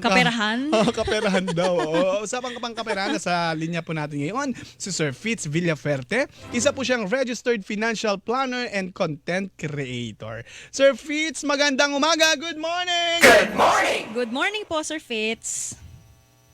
Kaperahan? Kaperahan daw. Usapang pangkaperahan, sa linya po natin ngayon si Sir Fitz Villaferte. Isa po siyang registered financial planner and content creator. Sir Fitz, magandang umaga. Good morning! Good morning po, Sir Fitz.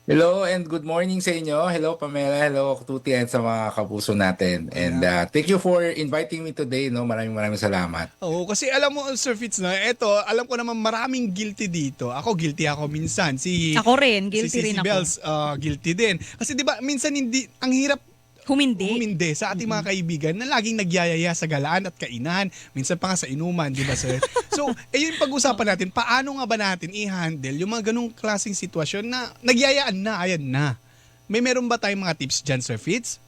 Hello and good morning sa inyo. Hello Pamela, hello Tuti and sa mga kapuso natin. And thank you for inviting me today. No, maraming salamat. Oo, kasi alam mo, Sir Fitz, na eto, alam ko naman maraming guilty dito. Ako, guilty ako minsan. Ako rin, guilty si rin ako. Bells, guilty din. Kasi di ba minsan hindi, ang hirap humindi sa ating mga kaibigan na laging nagyayaya sa galaan at kainan. Minsan pa nga sa inuman, di ba, sir? So, yung pag-usapan natin, paano nga ba natin i-handle yung mga ganung klaseng sitwasyon na nagyayaan na, ayan na. Meron ba tayong mga tips dyan, Sir Fitz?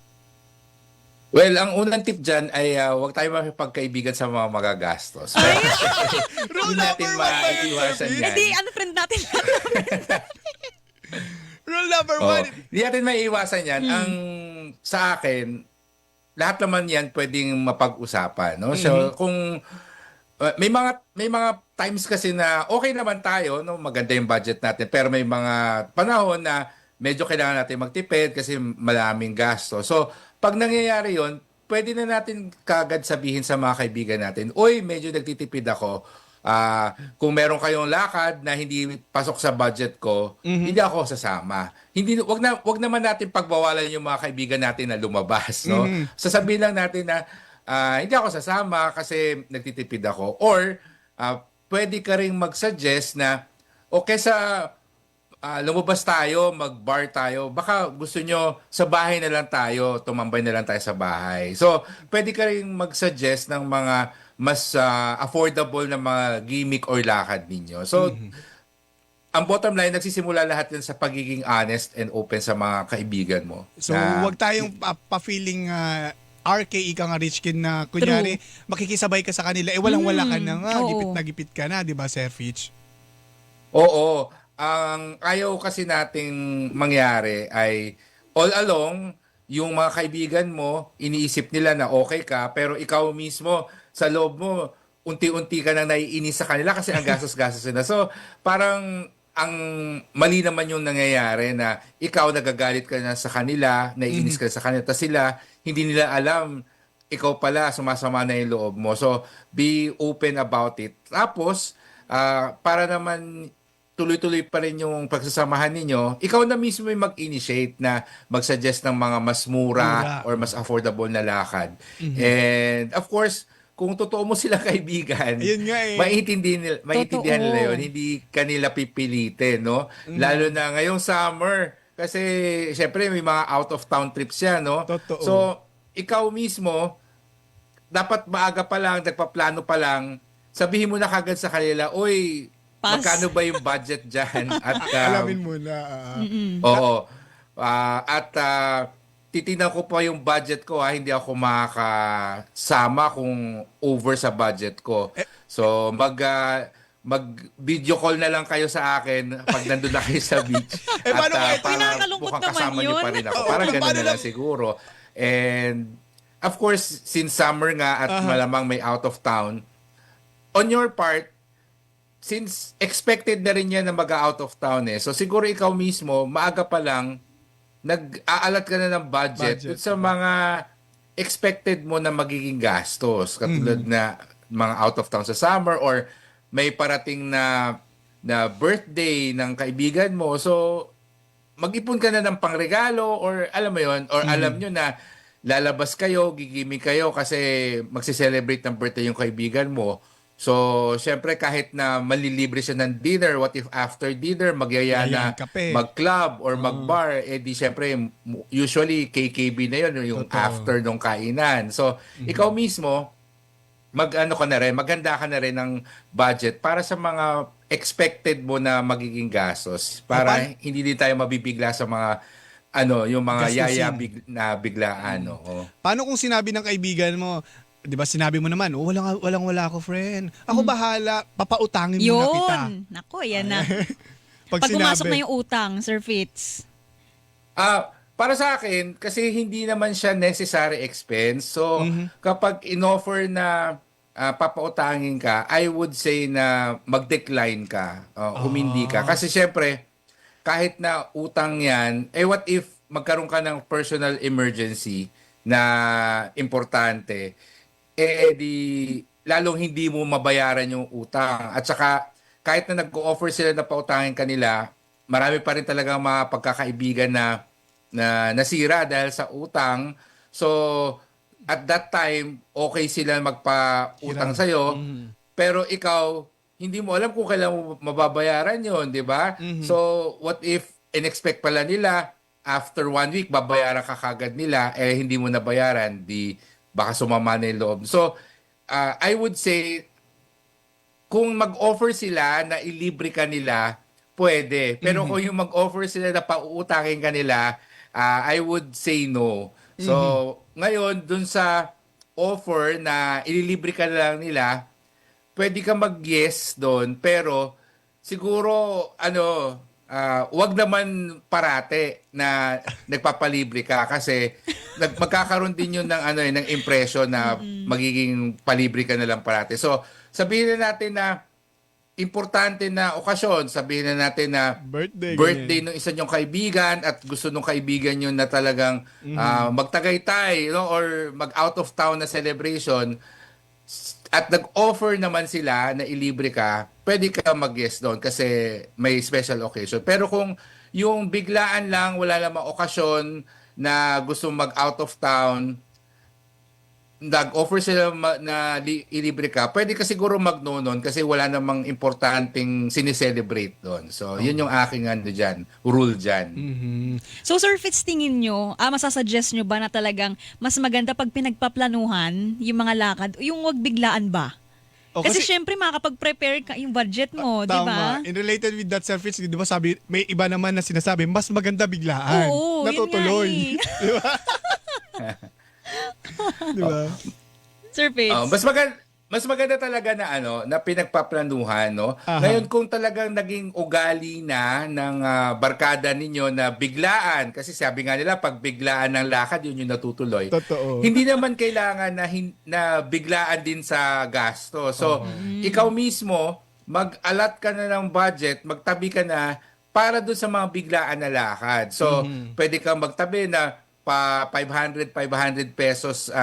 Well, ang unang tip dyan ay huwag tayo makipagkaibigan sa mga magagastos. Rule Hindi natin number one ba yun, Sir maiiwasan Fitz? yan. Hindi, ano friend natin? Rule number Oo, one. hindi natin maiiwasan yan. Ang sa akin, lahat naman yan pwedeng mapag-usapan. No? So, kung may mga times kasi na okay naman tayo, no, maganda yung budget natin, pero may mga panahon na medyo kailangan natin magtipid kasi maraming gasto. So, pag nangyayari yon, pwede na natin kagad sabihin sa mga kaibigan natin, "Uy, medyo nagtitipid ako. Kung meron kayong lakad na hindi pasok sa budget ko, hindi ako sasama." Wag naman natin pagbawalan yung mga kaibigan natin na lumabas, no? Sasabihin lang natin na hindi ako sasama kasi nagtitipid ako, or pwede ka ring mag-suggest na okay sa lumabas tayo, mag-bar tayo, baka gusto nyo sa bahay na lang tayo, tumambay na lang tayo sa bahay. So, pwede ka rin mag-suggest ng mga mas affordable na mga gimmick or lakad ninyo. So, ang bottom line, nagsisimula lahat yan sa pagiging honest and open sa mga kaibigan mo. So, wag tayong pa-feeling RK, ika nga rich kid na kunyari, makikisabay ka sa kanila, walang-wala ka na nga, oo. gipit na gipit ka na, di ba, Sir Fitch? Oo. Ang ayaw kasi nating mangyari ay all along, yung mga kaibigan mo, iniisip nila na okay ka, pero ikaw mismo, sa loob mo, unti-unti ka nang naiinis sa kanila kasi ang gastos-gastos na. So, parang ang mali naman yung nangyayari na ikaw nagagalit ka na sa kanila, naiinis ka sa kanila, tapos sila, hindi nila alam, ikaw pala, sumasama na yung loob mo. So, be open about it. Tapos, para naman tuloy-tuloy pa rin yung pagsasamahan ninyo, ikaw na mismo yung mag-initiate na mag-suggest ng mga mas mura or mas affordable na lakad. And of course, kung totoo mo sila kaibigan, Ayun nga eh. maintindihan nila yun, hindi kanila pipilitin, no? Lalo na ngayong summer, kasi syempre may mga out-of-town trips yan, no? Totoo. So, ikaw mismo, dapat maaga pa lang, nagpaplano pa lang, sabihin mo na kagad sa kanila, "Uy, Pass. magkano ba yung budget dyan?" At Alamin mo na. oo. At titingnan ko pa yung budget ko, hindi ako makakasama kung over sa budget ko. So mag video call na lang kayo sa akin pag nandun na kayo sa beach. Paano kayo? para Pinakalungkot mukhang naman kasama nyo yun. pa rin ako. Oo, Parang ganun paano na lang siguro. And of course, since summer nga at malamang may out of town, on your part, since expected na rin yan na mag-out of town so siguro ikaw mismo, maaga pa lang, nag-aalat ka na ng budget. Sa mga expected mo na magiging gastos. Katulad na mga out of town sa summer or may parating na birthday ng kaibigan mo. So, mag-ipon ka na ng pangregalo or alam mo yon, or alam nyo na lalabas kayo, gigimik kayo kasi magse-celebrate ng birthday yung kaibigan mo. So, syempre kahit na malilibre siya ng dinner, what if after dinner magyaya na Kape. mag-club or mag-bar, di syempre usually KKB na yun, yung Totoo. after nung kainan. So, ikaw mismo, mag-ano ka na rin, maghanda ka na rin ng budget para sa mga expected mo na magiging gastos. Para hindi din tayo mabibigla sa mga yung mga Gastusin. na biglaan. Oo. Paano kung sinabi ng kaibigan mo, di ba sinabi mo naman, walang-wala ako, friend. Ako bahala, papautangin mo na kita. Yun. Nako, yan na. Pag Pag pumasok sinabi, na yung utang, Sir Fitz. Para sa akin, kasi hindi naman siya necessary expense. So, kapag in-offer na papautangin ka, I would say na mag-decline ka, humindi ka. Kasi syempre, kahit na utang yan, what if magkaroon ka ng personal emergency na importante, di lalong hindi mo mabayaran yung utang. At saka, kahit na nag-offer sila na pautangin kanila, marami pa rin talagang mga pagkakaibigan na nasira dahil sa utang. So, at that time, okay sila magpa-utang sa'yo, pero ikaw, hindi mo alam kung kailan mo mababayaran yon, di ba? So, what if in-expect pala nila, after 1 week, babayaran ka kagad nila, hindi mo nabayaran, di baka sumama na yung loob. So, I would say, kung mag-offer sila na ilibre ka nila, pwede. Pero kung yung mag-offer sila na pauutangin ka nila, I would say no. So, ngayon, dun sa offer na ililibre ka na lang nila, pwede ka mag-yes doon, pero siguro, wag naman parate na nagpapalibre ka kasi magkakaroon din yun ng impression na magiging palibre ka na lang parate. So, sabihin na natin na importante na okasyon, sabihin na natin na birthday ng isa nyong kaibigan at gusto nung kaibigan nyo na talagang magtagaytay, or mag-out of town na celebration, at nag-offer naman sila na ilibre ka, pwede ka mag-yes doon kasi may special occasion. Pero kung yung biglaan lang, wala namang okasyon na gusto mag-out of town, nag-offer sila na ilibre ka, pwede ka siguro mag-no nun kasi wala namang importanteng sineselebrate doon. So, yun yung aking rule dyan. So Sir Fitz, tingin nyo, masasuggest nyo ba na talagang mas maganda pag pinagpaplanuhan yung mga lakad, yung wag biglaan ba? Kasi syempre makakapag-prepare ka yung budget mo, di ba? Tama. In related with that, Sir Fitz, di ba sabi, may iba naman na sinasabi, mas maganda biglaan. Oo, natutuloy. yun nga eh. Di ba? Di ba? Sir Fitz. Mas maganda talaga na na pinagpaplanuhan, no. Ngayon kung talagang naging ugali na ng barkada ninyo na biglaan, kasi sabi nga nila pag biglaan ng lakad yun yung natutuloy. Totoo. Hindi naman kailangan na biglaan din sa gasto. So ikaw mismo mag-alat ka na ng budget, magtabi ka na para doon sa mga biglaan na lakad. So pwede kang magtabi na pa 500 pesos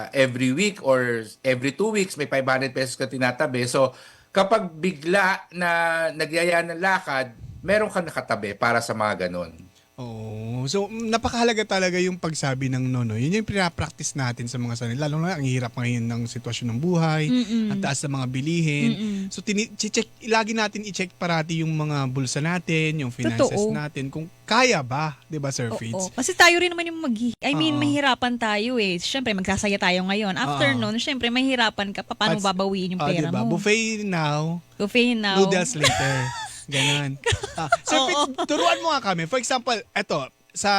every week or every 2 weeks may 500 pesos ka tinatabi. So kapag bigla na nagyaya ng lakad, meron kang nakatabi para sa mga ganon. Oh, so napakahalaga talaga yung pagsabi ng no. Yun yung pinapractice natin sa mga sanay. Lalo na ang hirap ngayon ng sitwasyon ng buhay, ang taas ng mga bilihin. So lagi natin i-check parati yung mga bulsa natin, yung finances natin, kung kaya ba, 'di ba Sir Fitz? Kasi tayo rin naman yung mahirapan tayo eh. Siyempre magsasaya tayo ngayon. After nun, siyempre mahirapan ka paano babawiin yung pera diba? mo. Buffet now, noodles later. Ganon. Sir Fitz, turuan mo nga kami. For example, eto, sa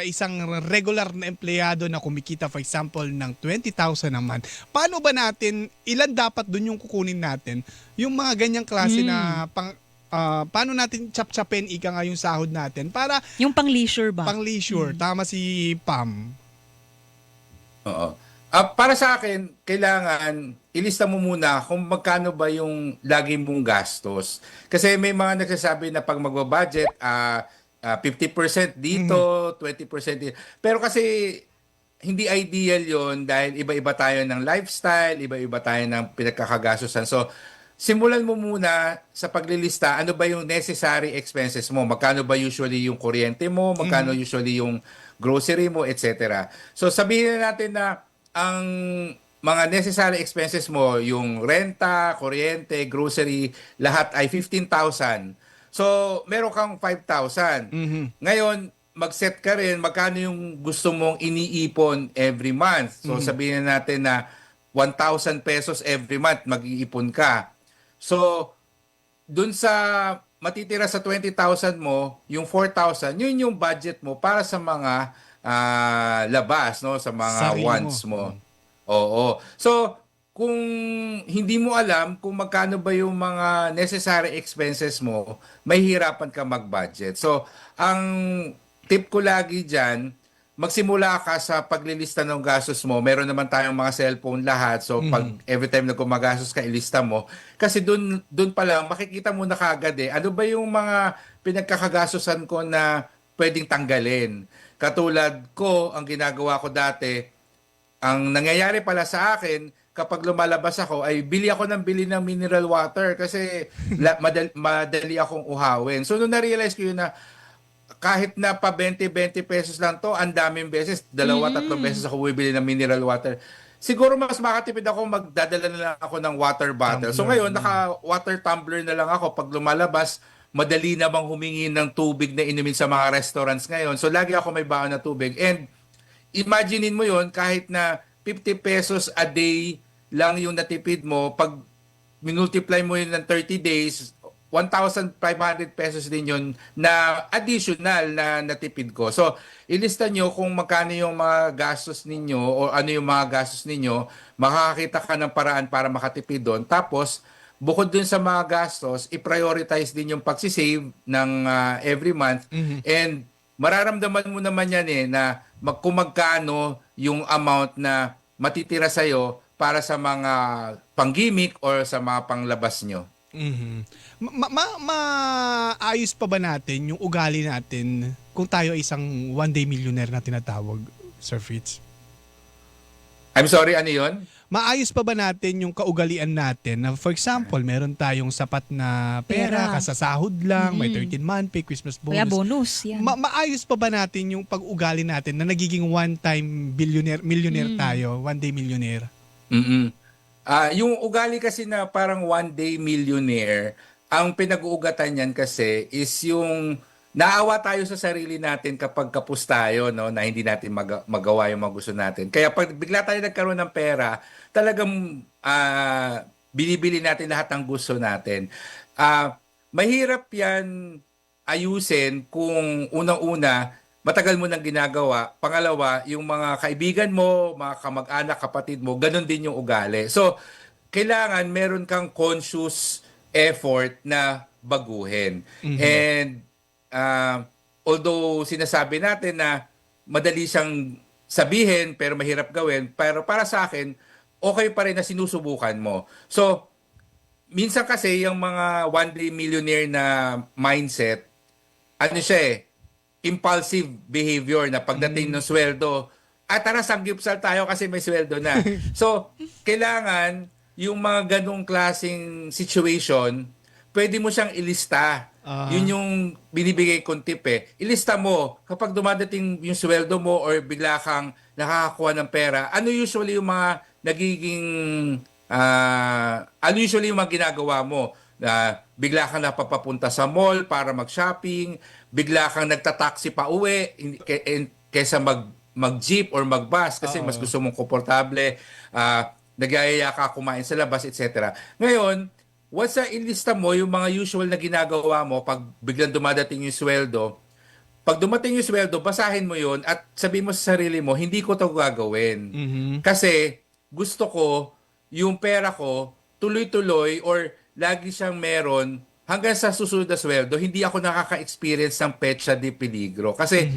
isang regular na empleyado na kumikita, for example, ng 20,000 a month, paano ba natin, ilan dapat dun yung kukunin natin? Yung mga ganyang klase na paano natin chap-chapin ika nga yung sahod natin para yung pang-leisure ba? Pang-leisure. Tama si Pam. Oo. Para sa akin, kailangan ilista mo muna kung magkano ba yung lagi mong gastos. Kasi may mga nagsasabi na pag magbabudget, 50% dito, 20% dito. Pero kasi hindi ideal yon dahil iba-iba tayo ng lifestyle, iba-iba tayo ng pinagkakagastusan. So, simulan mo muna sa paglilista, ano ba yung necessary expenses mo? Magkano ba usually yung kuryente mo? Magkano usually yung grocery mo, etc. So, sabihin na natin na ang mga necessary expenses mo, yung renta, kuryente, grocery, lahat ay 15,000. So, meron kang 5,000. Ngayon, mag-set ka rin magkano yung gusto mong iniipon every month. So, sabihin na natin na 1,000 pesos every month mag-iipon ka. So, dun sa matitira sa 20,000 mo, yung 4,000, yun yung budget mo para sa mga labas, no, sa mga Sarili wants mo. Oo. So, kung hindi mo alam kung magkano ba yung mga necessary expenses mo, mahihirapan ka mag-budget. So, ang tip ko lagi diyan, magsimula ka sa paglilista ng gastos mo. Meron naman tayong mga cellphone lahat. So pag every time na gumagastos ka, ilista mo. Kasi dun pa lang, makikita mo na kagad ano ba yung mga pinagkakagastosan ko na pwedeng tanggalin. Katulad ko, ang ginagawa ko dati, ang nangyayari pala sa akin, kapag lumalabas ako, ay bili ako ng mineral water kasi madali akong uhawin. So nung na-realize ko yun na kahit na pa 20 pesos lang to, ang daming beses, 2-3 beses ako bibili ng mineral water. Siguro mas makatipid ako, magdadala na lang ako ng water bottle. So ngayon, naka-water tumbler na lang ako. Pag lumalabas, madali namang humingi ng tubig na inumin sa mga restaurants ngayon. So lagi ako may baon na tubig. And imaginein mo yon, kahit na 50 pesos a day lang yung natipid mo, pag minultiply mo yun ng 30 days, 1,500 pesos din yun na additional na natipid ko. So, ilista nyo kung magkano yung mga gastos ninyo o ano yung mga gastos ninyo, makakakita ka ng paraan para makatipid doon. Tapos, bukod dun sa mga gastos, i-prioritize din yung pagsisave ng every month. And mararamdaman mo naman yan na kung magkano yung amount na matitira sa'yo para sa mga panggimik or sa mga panglabas nyo. Maayos pa ba natin yung ugali natin kung tayo ay isang one-day millionaire na tinatawag, Sir Fitz? I'm sorry, ano yun? Maayos pa ba natin yung kaugalian natin na, for example, meron tayong sapat na pera, kasasahod lang, may 13-month pay, Christmas bonus. Kaya bonus, yan. Maayos pa ba natin yung pag-ugali natin na nagiging one-time millionaire tayo, one-day millionaire? Yung ugali kasi na parang one-day millionaire, ang pinag-uugatan niyan kasi is yung naawa tayo sa sarili natin kapag kapos tayo, no, na hindi natin magawa yung mga gusto natin. Kaya pag bigla tayo nagkaroon ng pera, talagang binibili natin lahat ng gusto natin. Mahirap yan ayusin kung unang-una, matagal mo nang ginagawa. Pangalawa, yung mga kaibigan mo, mga kamag-anak, kapatid mo, ganun din yung ugali. So, kailangan meron kang conscious effort na baguhin. And although sinasabi natin na madali siyang sabihin pero mahirap gawin, pero para sa akin, okay pa rin na sinusubukan mo. So, minsan kasi yung mga one-day millionaire na mindset, ano siya impulsive behavior na pagdating ng sweldo, tara sanggipsal tayo kasi may sweldo na. So, kailangan yung mga ganong klaseng situation, pwede mo siyang ilista. Yun yung binibigay kong tip Ilista mo, kapag dumadating yung sweldo mo or bigla kang nakakakuha ng pera, ano usually yung mga nagiging, ano usually yung mga ginagawa mo? Bigla kang napapapunta sa mall para mag-shopping, bigla kang nagtataxi pa uwi kaysa mag-jeep or mag-bus kasi mas gusto mong komportable, nagyayaya ka kumain sa labas, etc. Ngayon, once na ilista mo yung mga usual na ginagawa mo pag biglang dumadating yung sweldo, pag dumating yung sweldo, basahin mo yun at sabihin mo sa sarili mo, hindi ko to gagawin. Kasi gusto ko yung pera ko tuloy-tuloy or lagi siyang meron hanggang sa susunod na sweldo, hindi ako nakaka-experience ng petsa de peligro. Kasi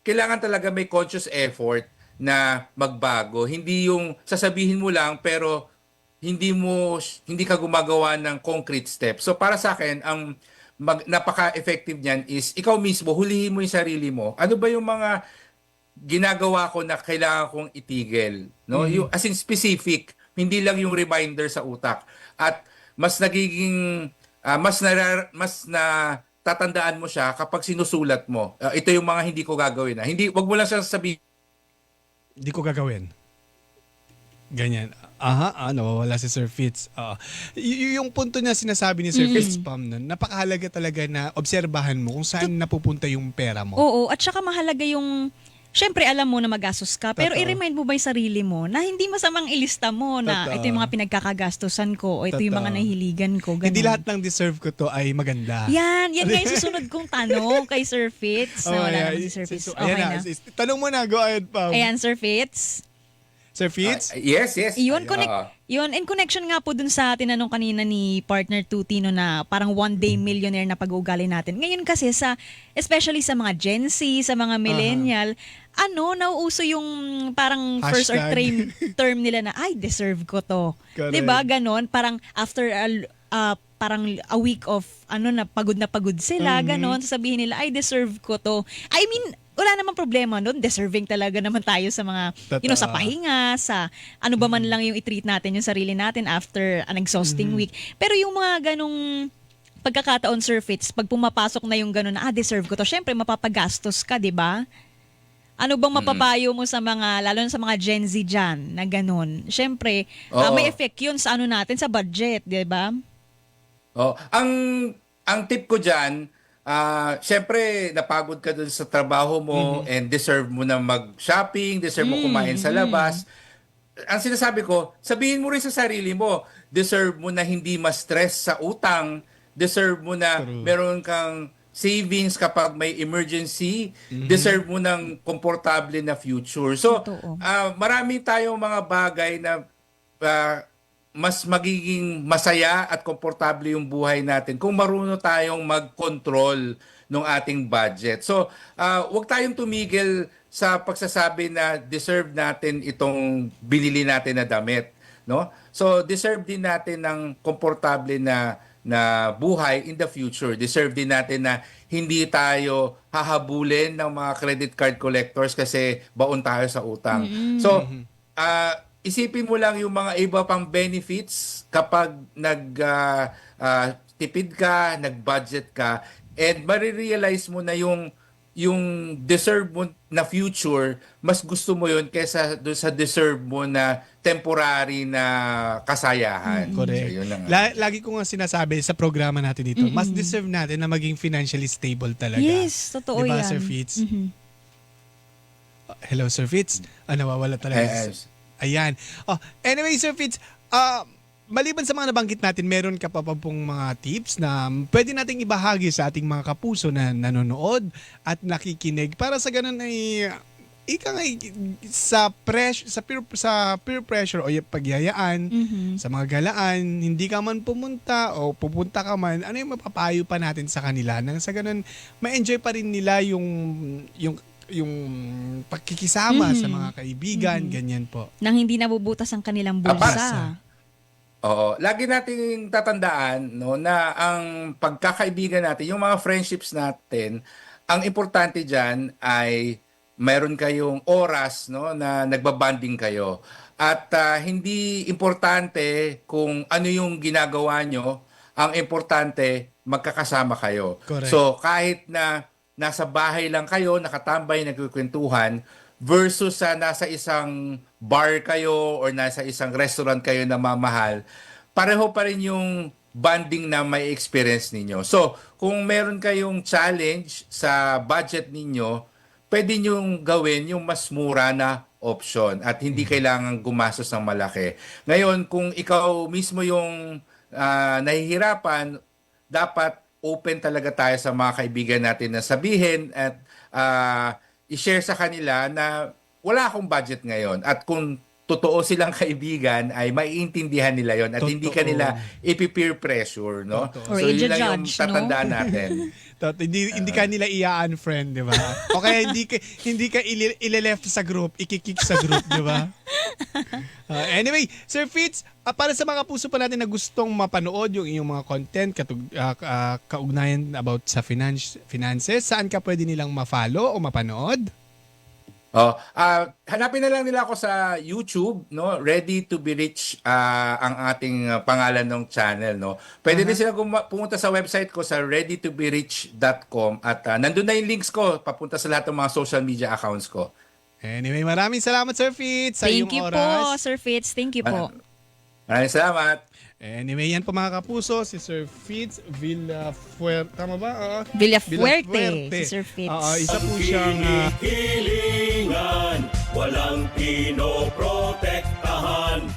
kailangan talaga may conscious effort na magbago. Hindi yung sasabihin mo lang pero hindi ka gumagawa ng concrete steps. So para sa akin, ang napaka-effective niyan is ikaw mismo, hulihin mo yung sarili mo. Ano ba yung mga ginagawa ko na kailangan kong itigil? No? Yung, as in specific, hindi lang yung reminder sa utak. At mas nagiging, mas tatandaan mo siya kapag sinusulat mo. Ito yung mga hindi ko gagawin. Wag mo lang siya sabihin. Hindi ko gagawin. Ganyan. Nawawala si Sir Fitz. Yung punto na sinasabi ni Sir Fitz, Pam, napakahalaga talaga na obserbahan mo kung saan napupunta yung pera mo. Oo, at saka mahalaga yung, syempre alam mo na magastos ka, pero i-remind mo ba yung sarili mo na hindi masamang ilista mo na ito yung mga pinagkakagastosan ko o ito yung mga nahihiligan ko. Ganun. Hindi lahat ng deserve ko to ay maganda. Yan nga yung susunod kong tanong kay Sir Fitz. Wala naman si Sir Fitz. Okay na. Tanong mo na, go ahead, Pam. Ayan, Sir Fitz. Sir Fitz? Yes. Yun, Oo. yun, in connection nga po dun sa tinanong kanina ni partner Tuti no, na parang one day millionaire na pag-uugali natin. Ngayon kasi especially sa mga Gen Z, sa mga millennial, nauuso yung parang first or Hashtag. term nila na, ay, deserve ko to. Correct. 'Di ba ganon? Parang after parang a week of na pagod sila, ganon, sasabihin nila, ay, deserve ko to. I mean, wala namang problema doon. Deserving talaga naman tayo sa mga, sa Totoo. pahinga, sa ano ba man lang yung i-treat natin yung sarili natin after an exhausting week. Pero yung mga ganong pagkakataon, Sir Fitz, pag pumapasok na yung ganon na, deserve ko to, syempre mapapagastos ka, di ba? Ano bang mapapayo mo sa mga, lalo na sa mga Gen Z dyan, na ganon? Syempre, Oo. may effect yun sa natin, sa budget, di ba? Oh, ang tip ko diyan, syempre napagod ka dun sa trabaho mo and deserve mo na mag-shopping, deserve mo kumain sa labas. Ang sinasabi ko, sabihin mo rin sa sarili mo, deserve mo na hindi ma-stress sa utang, deserve mo na True. meron kang savings kapag may emergency, deserve mo ng komportable na future. So, Totoo. marami tayong mga bagay na mas magiging masaya at komportable yung buhay natin kung marunong tayong mag-control ng ating budget. So, wag tayong tumigil sa pagsasabi na deserve natin itong binili natin na damit, no? So, deserve din natin ng komportable na buhay in the future. Deserve din natin na hindi tayo hahabulin ng mga credit card collectors kasi baon tayo sa utang. So, isipin mo lang yung mga iba pang benefits kapag tipid ka, nag-budget ka, and marirealize mo na yung deserve mo na future, mas gusto mo yun kaysa doon sa deserve mo na temporary na kasayahan. Correct. So, yun na nga. Lagi ko nga sinasabi sa programa natin dito, mas deserve natin na maging financially stable talaga. Yes, totoo Diba, yan. Sir Fitz? Hello, Sir Fitz. Nawawala talaga. Ayan. Anyway, Sir Fitz, maliban sa mga nabanggit natin, meron ka pa pong mga tips na pwede nating ibahagi sa ating mga kapuso na nanonood at nakikinig para sa ganun ay sa peer pressure o yung pagyayaan sa mga galaan, hindi ka man pumunta o pupunta ka man, ano yung mapapayo pa natin sa kanila nang sa ganun ma-enjoy pa rin nila yung pagkikisama sa mga kaibigan, ganyan po. Nang hindi nabubutas ang kanilang bulsa. Oo, lagi nating tatandaan no na ang pagkakaibigan natin, yung mga friendships natin, ang importante diyan ay mayroon kayong oras no na nagbabanding kayo. At hindi importante kung ano yung ginagawa nyo, ang importante magkakasama kayo. Correct. So kahit na nasa bahay lang kayo, nakatambay, nagkukwentuhan, versus sa nasa isang bar kayo or nasa isang restaurant kayo na mamahal, pareho pa rin yung bonding na may experience ninyo. So, kung meron kayong challenge sa budget ninyo, pwede nyong gawin yung mas mura na option at hindi kailangan gumastos ng malaki. Ngayon, kung ikaw mismo yung nahihirapan, dapat open talaga tayo sa mga kaibigan natin na sabihin at i-share sa kanila na wala akong budget ngayon. At kung totoo silang kaibigan, ay maiintindihan nila yon at hindi ka Totoo. nila ipi-peer pressure, no? Totoo. Or So, yun lang yung i-judge, no? tatandaan natin. Hindi ka nila i-unfriend, di ba? O kaya hindi ka ile-left sa group, ikikik sa group, di ba? Anyway, Sir Fitz, para sa mga puso pa natin na gustong mapanood yung iyong mga content, kaugnayan about sa finances, saan ka pwede nilang ma-follow o mapanood? Hanapin na lang nila ako sa YouTube, no? Ready to be Rich ang ating pangalan ng channel, no? Pwede din sila pumunta sa website ko sa readytoberich.com at nandun na yung links ko papunta sa lahat ng mga social media accounts ko. Anyway, maraming salamat, Sir Fitz, sa Thank iyong you oras. po, Sir Fitz. Thank you po. Maraming salamat. Anyway, yan po mga kapuso, si Sir Fitz Villafuerte. Tama ba? Villafuerte, si Sir Fitz. Isa po siyang... Hilingan, walang pinoprotektahan.